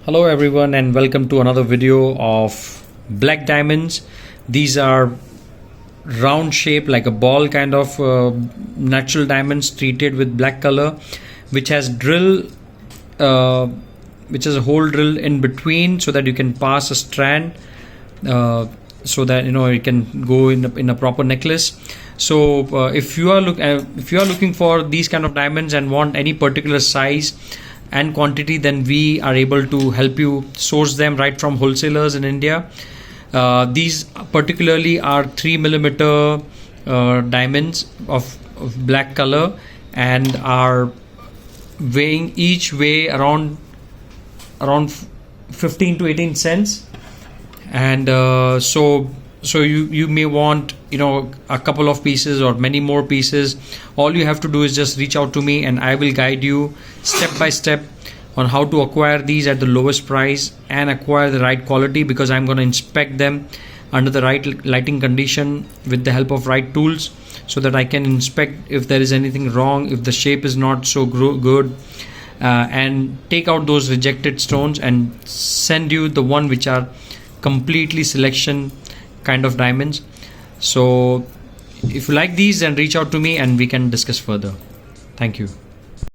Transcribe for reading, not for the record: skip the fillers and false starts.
Hello everyone and welcome to another video of black diamonds. These are round shape like a ball kind of natural diamonds treated with black color, which has a hole drill in between so that you can pass a strand so that it can go in a proper necklace. So if you are looking for these kind of diamonds and want any particular size and quantity, then we are able to help you source them right from wholesalers in India. These particularly are 3mm diamonds of black color and are weighing each way around 15 to 18 cents. And so you may want a couple of pieces or many more pieces. All you have to do is just reach out to me and I will guide you step by step on how to acquire these at the lowest price and acquire the right quality, because I'm going to inspect them under the right lighting condition with the help of right tools, so that I can inspect if there is anything wrong, if the shape is not so good, and take out those rejected stones and send you the one which are completely selection kind of diamonds. So if you like these, then reach out to me and we can discuss further. Thank you.